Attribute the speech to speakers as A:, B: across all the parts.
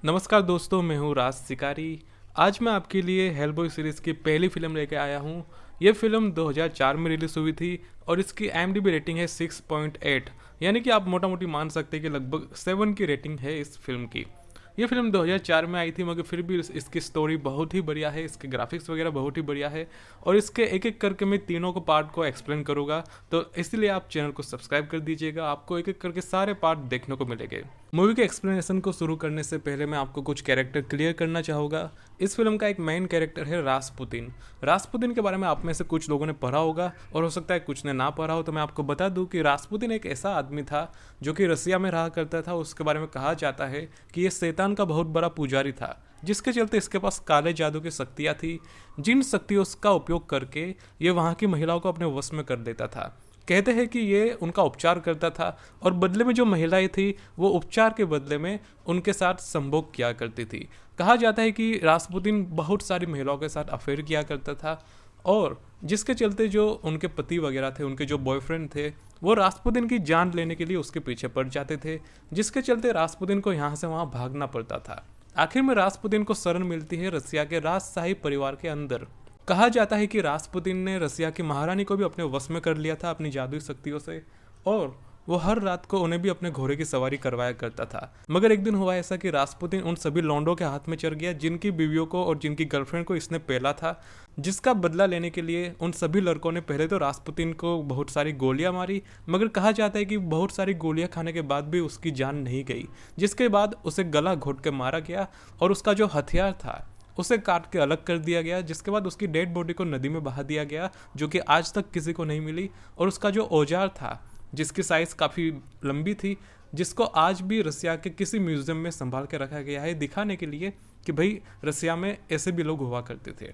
A: नमस्कार दोस्तों, मैं हूँ राज शिकारी। आज मैं आपके लिए हेलबॉय सीरीज़ की पहली फ़िल्म लेके आया हूँ। ये फ़िल्म 2004 में रिलीज़ हुई थी और इसकी IMDb रेटिंग है 6.8, यानी कि आप मोटा मोटी मान सकते हैं कि लगभग 7 की रेटिंग है इस फिल्म की। ये फिल्म 2004 में आई थी, मगर फिर भी इसकी स्टोरी बहुत ही बढ़िया है, इसके ग्राफिक्स वगैरह बहुत ही बढ़िया है और इसके एक एक करके मैं तीनों को पार्ट को एक्सप्लेन करूँगा। तो इसलिए आप चैनल को सब्सक्राइब कर दीजिएगा, आपको एक एक करके सारे पार्ट देखने को मिलेंगे। मूवी के एक्सप्लेनेशन को शुरू करने से पहले मैं आपको कुछ कैरेक्टर क्लियर करना चाहूँगा। इस फिल्म का एक मेन कैरेक्टर है रासपुतिन। रासपुतिन के बारे में आप में से कुछ लोगों ने पढ़ा होगा और हो सकता है कुछ ने ना पढ़ा हो, तो मैं आपको बता दूं कि रासपुतिन एक ऐसा आदमी था जो कि रसिया में रहा करता था। उसके बारे में कहा जाता है कि ये शैतान का बहुत बड़ा पुजारी था, जिसके चलते इसके पास काले जादू की शक्तियाँ थी, जिन शक्तियों का उपयोग करके ये वहाँ की महिलाओं को अपने वश में कर देता था। कहते हैं कि ये उनका उपचार करता था और बदले में जो महिलाएं थी वो उपचार के बदले में उनके साथ संभोग किया करती थी। कहा जाता है कि रासपुतिन बहुत सारी महिलाओं के साथ अफेयर किया करता था और जिसके चलते जो उनके पति वगैरह थे, उनके जो बॉयफ्रेंड थे, वो रासपुतिन की जान लेने के लिए उसके पीछे पड़ जाते थे, जिसके चलते रासपुतिन को यहाँ से वहाँ भागना पड़ता था। आखिर में रासपुतिन को शरण मिलती है रसिया के राजशाही परिवार के अंदर। कहा जाता है कि रासपुतिन ने रसिया की महारानी को भी अपने वश में कर लिया था अपनी जादुई शक्तियों से, और वो हर रात को उन्हें भी अपने घोड़े की सवारी करवाया करता था। मगर एक दिन हुआ ऐसा कि रासपुतिन उन सभी लौंडों के हाथ में चढ़ गया जिनकी बीवियों को और जिनकी गर्लफ्रेंड को इसने पहला था, जिसका बदला लेने के लिए उन सभी लड़कों ने पहले तो रासपुतिन को बहुत सारी गोलियां मारी। मगर कहा जाता है कि बहुत सारी गोलियां खाने के बाद भी उसकी जान नहीं गई, जिसके बाद उसे गला घोट के मारा गया और उसका जो हथियार था उसे काट के अलग कर दिया गया, जिसके बाद उसकी डेड बॉडी को नदी में बहा दिया गया, जो कि आज तक किसी को नहीं मिली। और उसका जो औजार था, जिसकी साइज़ काफ़ी लंबी थी, जिसको आज भी रसिया के किसी म्यूज़ियम में संभाल के रखा गया है, दिखाने के लिए कि भाई रसिया में ऐसे भी लोग हुआ करते थे।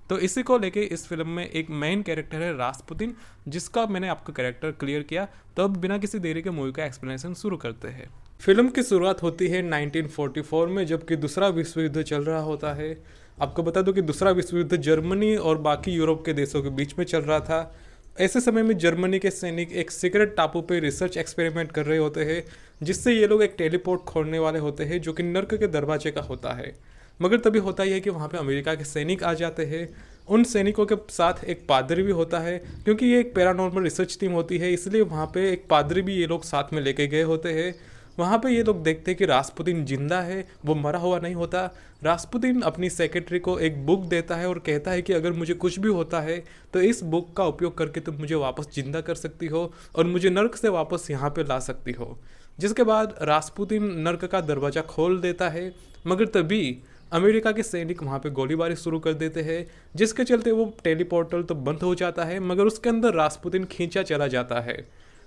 A: तो इसी को लेके इस फिल्म में एक मेन कैरेक्टर है रासपुतिन, जिसका मैंने आपको कैरेक्टर क्लियर किया। तो अब बिना किसी देरी के मूवी का एक्सप्लेनेशन शुरू करते हैं। फिल्म की शुरुआत होती है 1944 में, जबकि दूसरा विश्व युद्ध चल रहा होता है। आपको बता दूं कि दूसरा विश्व युद्ध जर्मनी और बाकी यूरोप के देशों के बीच में चल रहा था। ऐसे समय में जर्मनी के सैनिक एक सीक्रेट टापू पे रिसर्च एक्सपेरिमेंट कर रहे होते हैं, जिससे ये लोग एक टेलीपोर्ट खोलने वाले होते हैं जो कि नर्क के दरवाजे का होता है। मगर तभी होता ही है कि वहाँ पे अमेरिका के सैनिक आ जाते हैं। उन सैनिकों के साथ एक पादरी भी होता है, क्योंकि ये एक पैरानॉर्मल रिसर्च टीम होती है, इसलिए वहाँ पे एक पादरी भी ये लोग साथ में लेके गए होते हैं। वहाँ पे ये लोग देखते हैं कि रासपुतिन जिंदा है, वो मरा हुआ नहीं होता। रासपुतिन अपनी सेक्रेटरी को एक बुक देता है और कहता है कि अगर मुझे कुछ भी होता है तो इस बुक का उपयोग करके तुम मुझे वापस जिंदा कर सकती हो और मुझे नर्क से वापस यहाँ पे ला सकती हो। जिसके बाद रासपुतिन नर्क का दरवाज़ा खोल देता है, मगर तभी अमेरिका के सैनिक वहाँ पे गोलीबारी शुरू कर देते हैं, जिसके चलते वो टेलीपोर्टल तो बंद हो जाता है, मगर उसके अंदर रासपुतिन खींचा चला जाता है।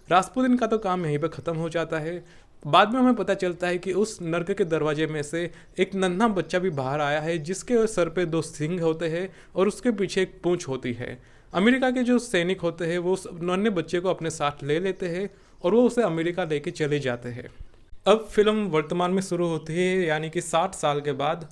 A: रासपुतिन का तो काम यहीं पे ख़त्म हो जाता है। बाद में हमें पता चलता है कि उस नर्क के दरवाजे में से एक नन्हा बच्चा भी बाहर आया है, जिसके सर पे 2 सींग होते हैं और उसके पीछे एक पूंछ होती है। अमेरिका के जो सैनिक होते हैं वो उस नन्हे बच्चे को अपने साथ ले लेते हैं और वो उसे अमेरिका लेके चले जाते हैं। अब फिल्म वर्तमान में शुरू होती है, यानी कि 60 साल के बाद।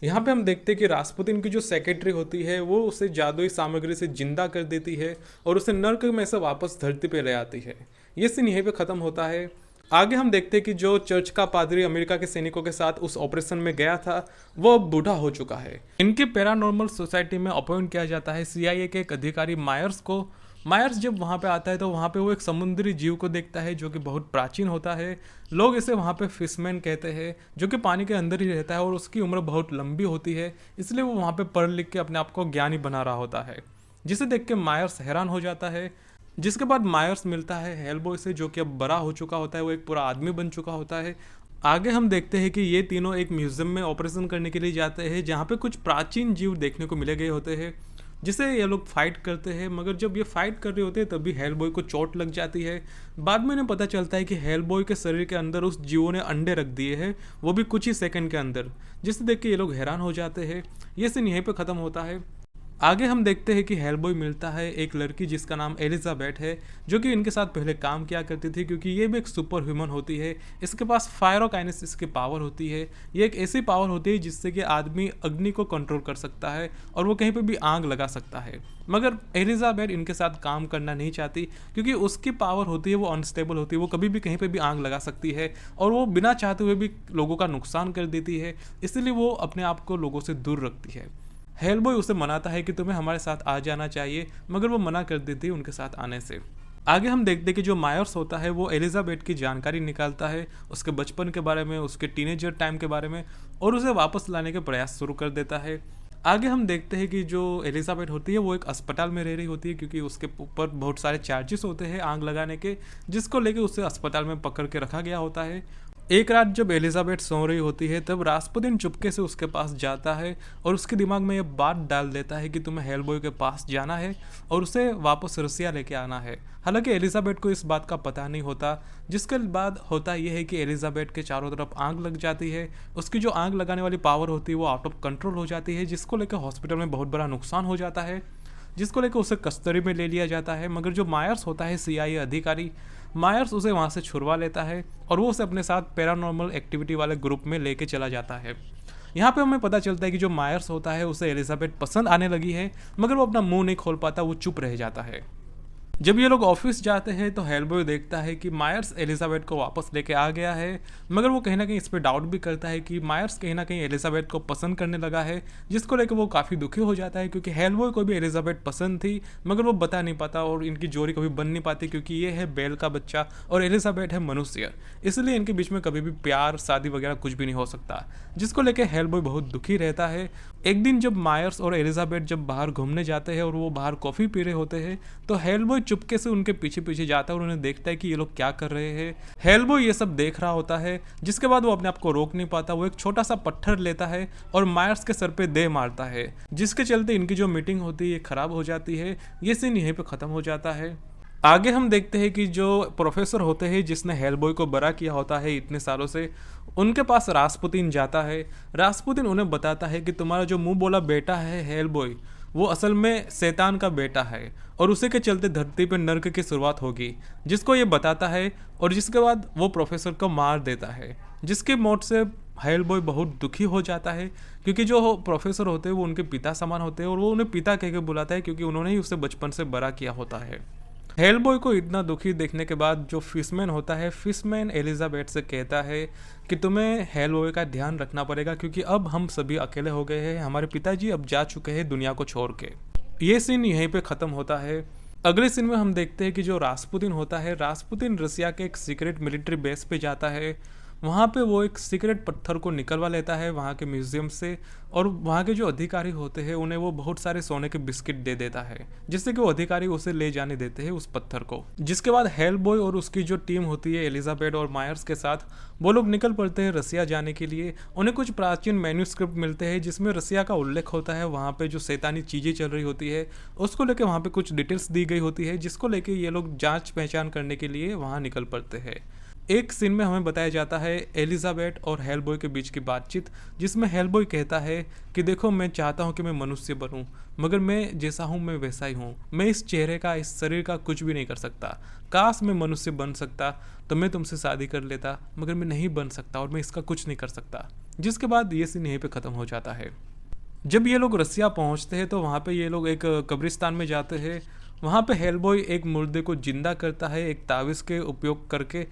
A: यहाँ पे हम देखते हैं कि रासपुतिन की जो सेक्रेटरी होती है वो उसे जादुई सामग्री से जिंदा कर देती है और उसे नर्क में से वापस धरती पे ले आती है। ये सीन यहीं पे ख़त्म होता है। आगे हम देखते हैं कि जो चर्च का पादरी अमेरिका के सैनिकों के साथ उस ऑपरेशन में गया था, वो अब बूढ़ा हो चुका है। इनके पैरानॉर्मल सोसाइटी में अपॉइंट किया जाता है CIA के एक अधिकारी मायर्स को। मायर्स जब वहाँ पे आता है तो वहाँ पे वो एक समुद्री जीव को देखता है जो कि बहुत प्राचीन होता है। लोग इसे वहाँ पे फिशमैन कहते हैं, जो कि पानी के अंदर ही रहता है और उसकी उम्र बहुत लंबी होती है, इसलिए वो वहाँ पे पढ़ लिख के अपने आप को ज्ञानी बना रहा होता है, जिसे देख के मायर्स हैरान हो जाता है। जिसके बाद मायर्स मिलता है हेलबॉय से, जो कि अब बड़ा हो चुका होता है, वो एक पूरा आदमी बन चुका होता है। आगे हम देखते हैं कि ये तीनों एक म्यूजियम में ऑपरेशन करने के लिए जाते हैं, जहाँ पे कुछ प्राचीन जीव देखने को मिले गए होते हैं, जिसे ये लोग फाइट करते हैं। मगर जब ये फाइट कर रहे होते हैं तभी हेलबॉय को चोट लग जाती है। बाद में इन्हें पता चलता है कि हेलबॉय के शरीर के अंदर उस जीवों ने अंडे रख दिए हैं, वो भी कुछ ही सेकंड के अंदर, जिसे देख के ये लोग हैरान हो जाते हैं। ये सीन यहीं पे ख़त्म होता है। आगे हम देखते हैं कि हेलबॉय मिलता है एक लड़की जिसका नाम एलिजाबेथ है, जो कि इनके साथ पहले काम किया करती थी, क्योंकि ये भी एक सुपर ह्यूमन होती है। इसके पास फायरोकाइनेसिस की पावर होती है। ये एक ऐसी पावर होती है जिससे कि आदमी अग्नि को कंट्रोल कर सकता है और वो कहीं पे भी आग लगा सकता है। मगर एलिजाबेथ इनके साथ काम करना नहीं चाहती, क्योंकि उसकी पावर होती है वो अनस्टेबल होती है, वो कभी भी कहीं पे भी आग लगा सकती है और वो बिना चाहते हुए भी लोगों का नुकसान कर देती है। इसलिए वो अपने आप को लोगों से दूर रखती है। हेलबॉय उसे मनाता है कि तुम्हें हमारे साथ आ जाना चाहिए, मगर वो मना कर देती है उनके साथ आने से। आगे हम देखते हैं कि जो मायर्स होता है वो एलिजाबेथ की जानकारी निकालता है, उसके बचपन के बारे में, उसके टीनेजर टाइम के बारे में, और उसे वापस लाने के प्रयास शुरू कर देता है। आगे हम देखते हैं कि जो एलिजाबेथ होती है वो एक अस्पताल में रह रही होती है, क्योंकि उसके ऊपर बहुत सारे चार्जेस होते हैं आग लगाने के, जिसको लेके उसे अस्पताल में पकड़ के रखा गया होता है। एक रात जब एलिजाबेथ सो रही होती है तब रास्पुतिन चुपके से उसके पास जाता है और उसके दिमाग में ये बात डाल देता है कि तुम्हें हेलबॉय के पास जाना है और उसे वापस रसिया लेके आना है। हालांकि एलिजाबेथ को इस बात का पता नहीं होता। जिसके बाद होता यह है कि एलिजाबेथ के चारों तरफ आग लग जाती है। उसकी जो आग लगाने वाली पावर होती है वो आउट ऑफ कंट्रोल हो जाती है, जिसको लेकर हॉस्पिटल में बहुत बड़ा नुकसान हो जाता है, जिसको लेकर उसे कस्टडी में ले लिया जाता है। मगर जो मायर्स होता है CIA अधिकारी, मायर्स उसे वहाँ से छुड़वा लेता है और वो उसे अपने साथ पैरानॉर्मल एक्टिविटी वाले ग्रुप में लेके चला जाता है। यहाँ पे हमें पता चलता है कि जो मायर्स होता है उसे एलिजाबेथ पसंद आने लगी है, मगर वो अपना मुंह नहीं खोल पाता, वो चुप रह जाता है। जब ये लोग ऑफिस जाते हैं तो हेलबॉय देखता है कि मायर्स एलिजाबेथ को वापस लेके आ गया है, मगर वो कहीं ना कहीं इस पर डाउट भी करता है कि मायर्स कहीं ना कहीं एलिजाबेथ को पसंद करने लगा है, जिसको लेकर वो काफ़ी दुखी हो जाता है, क्योंकि हेलबॉय को भी एलिजाबेथ पसंद थी, मगर वो बता नहीं पाता और इनकी जोड़ी कभी बन नहीं पाती, क्योंकि ये है बेल का बच्चा और एलिजाबेथ है मनुष्य। इसलिए इनके बीच में कभी भी प्यार शादी वगैरह कुछ भी नहीं हो सकता, जिसको लेकर हेलबॉय बहुत दुखी रहता है। एक दिन जब मायर्स और एलिजाबेथ जब बाहर घूमने जाते हैं और वो बाहर कॉफ़ी पी रहे होते हैं, तो हेलबॉय चुपके से उनके पीछे पीछे जाता है और उन्हें देखता है कि ये लोग क्या कर रहे हैं। हेलबॉय ये सब देख रहा होता है, जिसके बाद वो अपने आप को रोक नहीं पाता। वो एक छोटा सा पत्थर लेता है और मायर्स के सर पे दे मारता है, जिसके चलते इनकी जो मीटिंग होती है ये खराब हो जाती है। ये सीन यहीं पे खत्म हो जाता है। आगे हम देखते हैं कि जो प्रोफेसर होते हैं जिसने हेलबॉय को बड़ा किया होता है इतने सालों से, उनके पास रास्पुतिन जाता है। रास्पुतिन उन्हें बताता है कि तुम्हारा जो मुंह बोला बेटा है हेलबॉय, वो असल में शैतान का बेटा है और उसी के चलते धरती पर नर्क की शुरुआत होगी, जिसको ये बताता है। और जिसके बाद वो प्रोफेसर को मार देता है, जिसकी मौत से हेलबॉय बहुत दुखी हो जाता है, क्योंकि जो प्रोफेसर होते हैं वो उनके पिता समान होते हैं और वो उन्हें पिता कह के बुलाता है, क्योंकि उन्होंने ही उसे बचपन से बड़ा किया होता है। हेलबॉय को इतना दुखी देखने के बाद जो फिशमैन होता है, फिशमैन एलिजाबेथ से कहता है कि तुम्हें हेलबॉय का ध्यान रखना पड़ेगा, क्योंकि अब हम सभी अकेले हो गए हैं, हमारे पिताजी अब जा चुके हैं दुनिया को छोड़ के। ये सीन यहीं पे ख़त्म होता है। अगले सीन में हम देखते हैं कि जो रास्पुतिन होता है, रास्पुतिन रसिया के एक सीक्रेट मिलिट्री बेस पे जाता है। वहाँ पे वो एक सीक्रेट पत्थर को निकलवा लेता है वहाँ के म्यूजियम से, और वहाँ के जो अधिकारी होते हैं उन्हें वो बहुत सारे सोने के बिस्किट दे देता है, जिससे कि वो अधिकारी उसे ले जाने देते हैं उस पत्थर को। जिसके बाद हेलबॉय और उसकी जो टीम होती है एलिजाबेथ और मायर्स के साथ, वो लोग निकल पड़ते हैं रसिया जाने के लिए। उन्हें कुछ प्राचीन मैन्यूस्क्रिप्ट मिलते हैं जिसमें रसिया का उल्लेख होता है, वहाँ पे जो शैतानी चीज़ें चल रही होती है उसको लेके वहाँ पे कुछ डिटेल्स दी गई होती है, जिसको लेके ये लोग जांच पहचान करने के लिए वहाँ निकल पड़ते हैं। एक सीन में हमें बताया जाता है एलिजाबेथ और हेलबॉय के बीच की बातचीत, जिसमें हेलबॉय कहता है कि देखो, मैं चाहता हूँ कि मैं मनुष्य बनूँ, मगर मैं जैसा हूँ मैं वैसा ही हूँ। मैं इस चेहरे का, इस शरीर का कुछ भी नहीं कर सकता। काश मैं मनुष्य बन सकता तो मैं तुमसे शादी कर लेता, मगर मैं नहीं बन सकता और मैं इसका कुछ नहीं कर सकता। जिसके बाद ये सीन यहीं पर ख़त्म हो जाता है। जब ये लोग रसिया पहुँचते हैं तो वहाँ पर ये लोग एक कब्रिस्तान में जाते हैं। वहाँ पे हेलबॉय एक मुर्दे को जिंदा करता है एक तावीज़ के उपयोग करके।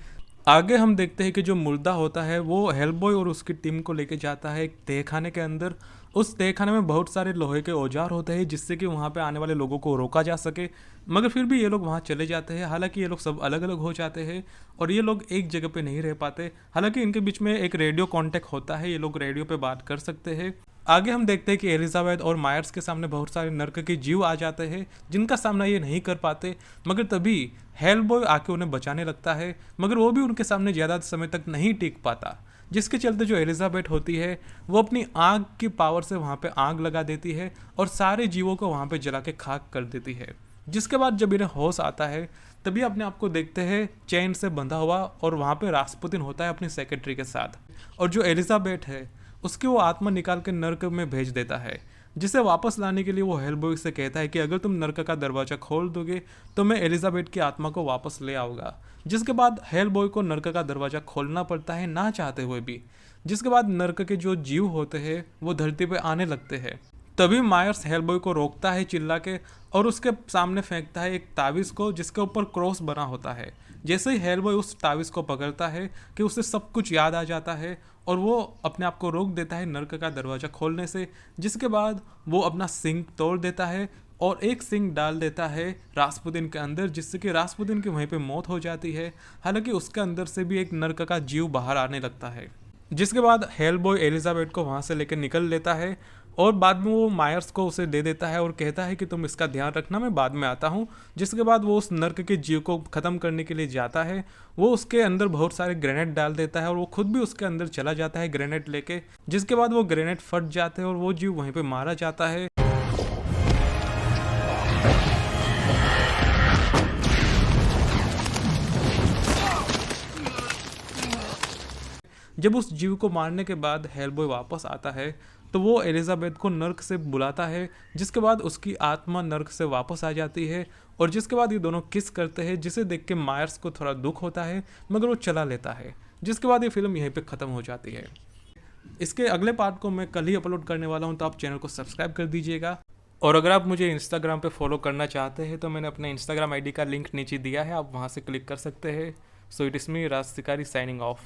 A: आगे हम देखते हैं कि जो मुर्दा होता है वो हेलबॉय और उसकी टीम को लेके जाता है एक तहखाने के अंदर। उस तहखाने में बहुत सारे लोहे के औजार होते हैं, जिससे कि वहाँ पे आने वाले लोगों को रोका जा सके, मगर फिर भी ये लोग वहाँ चले जाते हैं। हालांकि ये लोग सब अलग अलग हो जाते हैं और ये लोग एक जगह पे नहीं रह पाते। हालांकि इनके बीच में एक रेडियो कांटेक्ट होता है, ये लोग रेडियो पे बात कर सकते हैं। आगे हम देखते हैं कि एलिजाबेथ और मायर्स के सामने बहुत सारे नर्क के जीव आ जाते हैं, जिनका सामना ये नहीं कर पाते। मगर तभी हेलबॉय आके उन्हें बचाने लगता है, मगर वो भी उनके सामने ज़्यादा समय तक नहीं टिक पाता, जिसके चलते जो एलिजाबेथ होती है वो अपनी आग की पावर से वहाँ पे आग लगा देती है और सारे जीवों को वहाँ पे जला के खाक कर देती है। जिसके बाद जब इन्हें होश आता है तभी अपने आप को देखते हैं चैन से बंधा हुआ, और वहाँ पे रास्पुतिन होता है अपनी सेक्रेटरी के साथ, और जो एलिजाबेथ है उसकी वो आत्मा निकाल के नर्क में भेज देता है। जिसे वापस लाने के लिए वो हेलबॉय से कहता है कि अगर तुम नर्क का दरवाज़ा खोल दोगे तो मैं एलिजाबेथ की आत्मा को वापस ले आऊँगा। जिसके बाद हेलबॉय को नर्क का दरवाज़ा खोलना पड़ता है ना चाहते हुए भी। जिसके बाद नर्क के जो जीव होते हैं वो धरती पे आने लगते हैं। तभी मायर्स हेलबॉय को रोकता है चिल्ला के और उसके सामने फेंकता है एक ताबीज़ को जिसके ऊपर क्रॉस बना होता है। जैसे ही हेलबॉय उस ताबीज़ को पकड़ता है कि उसे सब कुछ याद आ जाता है और वो अपने आप को रोक देता है नर्क का दरवाज़ा खोलने से। जिसके बाद वो अपना सिंग तोड़ देता है और एक सिंग डाल देता है रास्पुतिन के अंदर, जिससे कि रास्पुतिन की वहीं पे मौत हो जाती है। हालांकि उसके अंदर से भी एक नर्क का जीव बाहर आने लगता है। जिसके बाद हेलबॉय एलिजाबेथ को वहाँ से लेकर निकल लेता है और बाद में वो मायर्स को उसे दे देता है और कहता है कि तुम इसका ध्यान रखना, मैं बाद में आता हूँ। जिसके बाद वो उस नर्क के जीव को ख़त्म करने के लिए जाता है। वो उसके अंदर बहुत सारे ग्रेनेड डाल देता है और वो खुद भी उसके अंदर चला जाता है ग्रेनेड लेके। जिसके बाद वो ग्रेनेड फट जाते हैं और वो जीव वहीं पर मारा जाता है। जब उस जीव को मारने के बाद हेलबॉय वापस आता है तो वो एलिजाबेथ को नर्क से बुलाता है। जिसके बाद उसकी आत्मा नर्क से वापस आ जाती है और जिसके बाद ये दोनों किस करते हैं, जिसे देख के मायर्स को थोड़ा दुख होता है मगर वो चला लेता है। जिसके बाद ये फिल्म यहीं पे ख़त्म हो जाती है। इसके अगले पार्ट को मैं कल ही अपलोड करने वाला हूँ, तो आप चैनल को सब्सक्राइब कर दीजिएगा। और अगर आप मुझे इंस्टाग्राम पे फॉलो करना चाहते हैं तो मैंने अपने इंस्टाग्राम आईडी का लिंक नीचे दिया है, आप वहाँ से क्लिक कर सकते हैं। सो इट इज़ मी राज शिकारी साइनिंग ऑफ।